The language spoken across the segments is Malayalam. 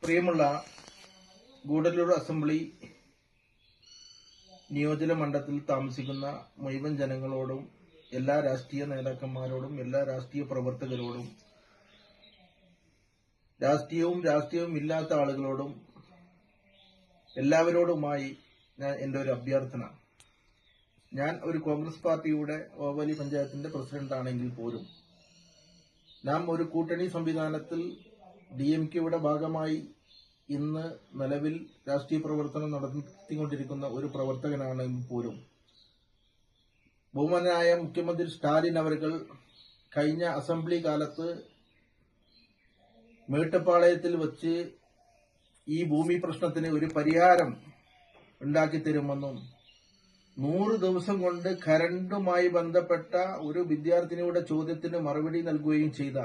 പ്രിയമുള്ള ഗൂഡല്ലൂർ അസംബ്ലി നിയോജക മണ്ഡലത്തിൽ താമസിക്കുന്ന മുഴുവൻ ജനങ്ങളോടും, എല്ലാ രാഷ്ട്രീയ നേതാക്കന്മാരോടും, എല്ലാ രാഷ്ട്രീയ പ്രവർത്തകരോടും, രാഷ്ട്രീയവും ഇല്ലാത്ത ആളുകളോടും എല്ലാവരോടുമായി എൻ്റെ ഒരു അഭ്യർത്ഥന. ഞാൻ ഒരു കോൺഗ്രസ് പാർട്ടിയുടെ ഓവാലി പഞ്ചായത്തിന്റെ പ്രസിഡന്റ് ആണെങ്കിൽ പോലും നാം ഒരു കൂട്ടണി സംവിധാനത്തിൽ DMKയുടെ ഭാഗമായി ഇന്ന് നിലവിൽ രാഷ്ട്രീയ പ്രവർത്തനം നടത്തിക്കൊണ്ടിരിക്കുന്ന ഒരു പ്രവർത്തകനാണെങ്കിൽ പോലും ബഹുമാനായ മുഖ്യമന്ത്രി സ്റ്റാലിൻ അവർകൾ കഴിഞ്ഞ അസംബ്ലി കാലത്ത് മേട്ടുപ്പാളയത്തിൽ വച്ച് ഈ ഭൂമി പ്രശ്നത്തിന് ഒരു പരിഹാരം ഉണ്ടാക്കി തരുമെന്നും 100 ദിവസം കൊണ്ട് കരണ്ടുമായി ബന്ധപ്പെട്ട ഒരു വിദ്യാർത്ഥിനിയുടെ ചോദ്യത്തിന് മറുപടി നൽകുകയും ചെയ്ത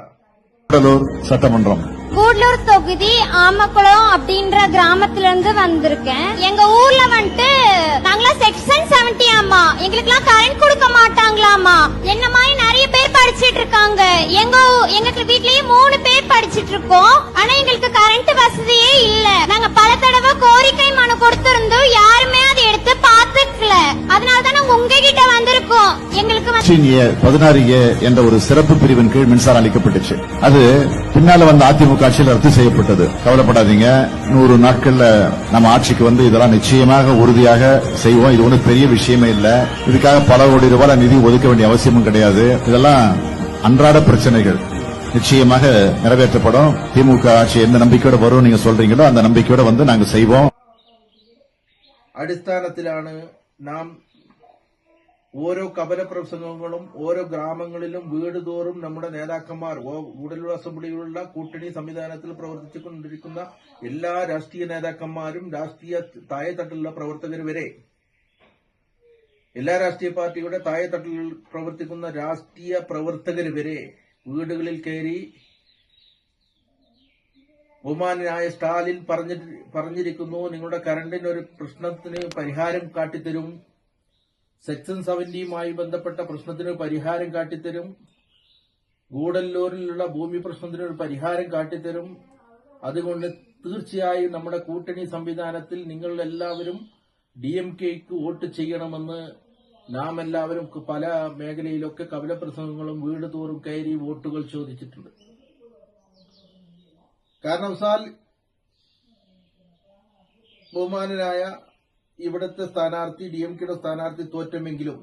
சட்டமன்றம் கூடலூர் தொகுதி ஆமக்குளம் அப்படின்ற கிராமத்துல இருந்து வந்திருக்கேன். எங்க ஊர்ல வந்துட்டு நாங்களா செக்ஷன் 70 ஆமா, எங்களுக்குலாம் கரண்ட் கொடுக்க மாட்டாங்களாமா. என்ன மாதிரி நிறைய பேர் படிச்சிட்டு இருக்காங்க. எங்க வீட்லயே 3 பேர் படிச்சிட்டு இருக்கோம். ஆனா எங்களுக்கு கரண்ட் வசதியே இல்ல. நாங்க பல தடவை கோரிக்கை மனு கொடுத்திருந்தோம், யாருமே அதை எடுத்து பாத்துக்கல. அதனாலதான் நாங்க உங்ககிட்ட வந்திருக்கோம். எங்களுக்கு 16A என்ற ஒரு சிறப்பு பிரிவின் கீழ் மின்சாரம் அளிக்கப்பட்டுச்சு. அது பின்னால வந்த அதிமுக ஆட்சியில் ரத்து செய்யப்பட்டது. கவலைப்படாதீங்க, 100 நாட்கள்ல நம்ம ஆட்சிக்கு வந்து இதெல்லாம் நிச்சயமாக உறுதியாக செய்வோம். இது ஒன்றும் பெரிய விஷயமே இல்ல. இதுக்காக பல கோடி ரூபாய் நிதி ஒதுக்க வேண்டிய அவசியமும் கிடையாது. இதெல்லாம் அன்றாட பிரச்சனைகள் நிச்சயமாக நிறைவேற்றப்படும். திமுக ஆட்சி எந்த நம்பிக்கையோட வரும் நீங்க சொல்றீங்களோ அந்த நம்பிக்கையோட வந்து நாங்க செய்வோம். അടിസ്ഥാനത്തിലാണ് നാം ഓരോ കപലപ്രസംഗങ്ങളും ഓരോ ഗ്രാമങ്ങളിലും വീട് തോറും നമ്മുടെ നേതാക്കന്മാർ, ഗൂഡല്ലൂർ അസംബ്ലിയിലുള്ള കൂട്ടണി സംവിധാനത്തിൽ പ്രവർത്തിച്ചുകൊണ്ടിരിക്കുന്ന എല്ലാ രാഷ്ട്രീയ നേതാക്കന്മാരും, രാഷ്ട്രീയ താഴെത്തട്ടിലുള്ള പ്രവർത്തകർ വരെ, എല്ലാ രാഷ്ട്രീയ പാർട്ടിയുടെ താഴെത്തട്ടിൽ പ്രവർത്തിക്കുന്ന രാഷ്ട്രീയ പ്രവർത്തകർ വരെ വീടുകളിൽ കയറി ബഹുമാനായ സ്റ്റാലിൻ പറഞ്ഞിരിക്കുന്നു, നിങ്ങളുടെ കറണ്ടിന് ഒരു പ്രശ്നത്തിന് പരിഹാരം കാട്ടിത്തരും, സെക്ഷൻ 70യുമായി ബന്ധപ്പെട്ട പ്രശ്നത്തിന് പരിഹാരം കാട്ടിത്തരും, ഗൂഡല്ലൂരിലുള്ള ഭൂമി പ്രശ്നത്തിന് ഒരു പരിഹാരം കാട്ടിത്തരും. അതുകൊണ്ട് തീർച്ചയായും നമ്മുടെ കൂട്ടണി സംവിധാനത്തിൽ നിങ്ങൾ എല്ലാവരും DMKക്ക് വോട്ട് ചെയ്യണമെന്ന് നാം എല്ലാവരും പല മേഖലയിലൊക്കെ കപലപ്രസംഗങ്ങളും വീട് തോറും കയറി വോട്ടുകൾ ചോദിച്ചിട്ടുണ്ട്. കാരണവശാൽ ബഹുമാനനായ ഇവിടുത്തെ സ്ഥാനാർത്ഥി, DMKയുടെ സ്ഥാനാർത്ഥി തോറ്റമെങ്കിലും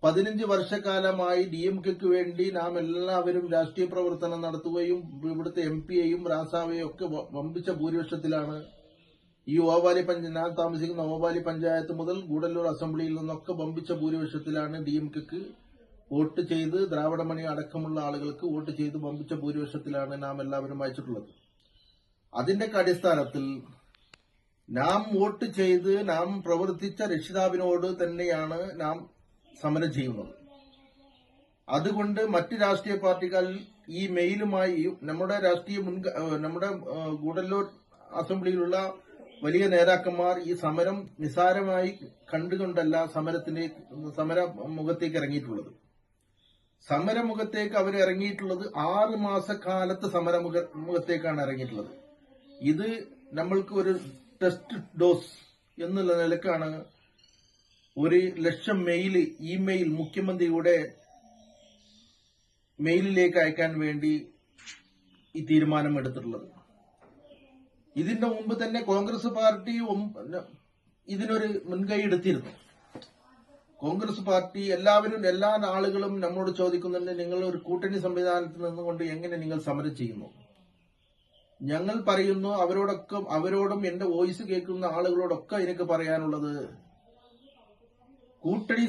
15 വർഷക്കാലമായി DMKക്ക് വേണ്ടി നാം എല്ലാവരും രാഷ്ട്രീയ പ്രവർത്തനം നടത്തുകയും ഇവിടുത്തെ MPയെയും രാസാവയെയും ഒക്കെ വമ്പിച്ച ഭൂരിപക്ഷത്തിലാണ് ഈ ഞാൻ താമസിക്കുന്ന ഓവാലി പഞ്ചായത്ത് മുതൽ ഗൂഡല്ലൂർ അസംബ്ലിയിൽ നിന്നൊക്കെ വമ്പിച്ച ഭൂരിപക്ഷത്തിലാണ് DMKക്ക് വോട്ട് ചെയ്ത്, ദ്രാവിഡമണി അടക്കമുള്ള ആളുകൾക്ക് വോട്ട് ചെയ്ത് വമ്പിച്ച ഭൂരിപക്ഷത്തിലാണ് നാം എല്ലാവരും അയച്ചിട്ടുള്ളത്. അതിന്റെ അടിസ്ഥാനത്തിൽ നാം വോട്ട് ചെയ്ത് നാം പ്രവർത്തിച്ച രക്ഷിതാവിനോട് തന്നെയാണ് നാം സമരം ചെയ്യുന്നത്. അതുകൊണ്ട് മറ്റ് രാഷ്ട്രീയ പാർട്ടികൾ ഈ മെയിലുമായി നമ്മുടെ ഗൂഡല്ലൂർ അസംബ്ലിയിലുള്ള വലിയ നേതാക്കന്മാർ ഈ സമരം നിസാരമായി കണ്ടുകൊണ്ടല്ല സമരമുഖത്തേക്ക് ഇറങ്ങിയിട്ടുള്ളത്. സമരമുഖത്തേക്ക് അവർ ഇറങ്ങിയിട്ടുള്ളത് 6 മാസക്കാലത്ത് സമരമുഖത്തേക്കാണ് ഇറങ്ങിയിട്ടുള്ളത്. ഇത് നമ്മൾക്ക് ഒരു ടെസ്റ്റ് ഡോസ് എന്നുള്ള നിലക്കാണ് 1,00,000 ഇമെയിൽ മുഖ്യമന്ത്രിയുടെ മെയിലിലേക്ക് അയക്കാൻ വേണ്ടി ഈ തീരുമാനം എടുത്തിട്ടുള്ളത്. ഇതിന്റെ മുമ്പ് തന്നെ കോൺഗ്രസ് പാർട്ടി ഇതിനൊരു മുൻകൈ എടുത്തിരുന്നു. കോൺഗ്രസ് പാർട്ടി എല്ലാ ആളുകളും നമ്മോട് ചോദിക്കുന്നുണ്ട്, നിങ്ങൾ ഒരു കൂട്ടണി സംവിധാനത്തിൽ നിന്നുകൊണ്ട് എങ്ങനെ നിങ്ങൾ സമരം ചെയ്യുന്നു? ഞങ്ങൾ പറയുന്നു, അവരോടും എന്റെ വോയിസ് കേൾക്കുന്ന ആളുകളോടൊക്കെ എനിക്ക് പറയാനുള്ളത്, കൂട്ടണി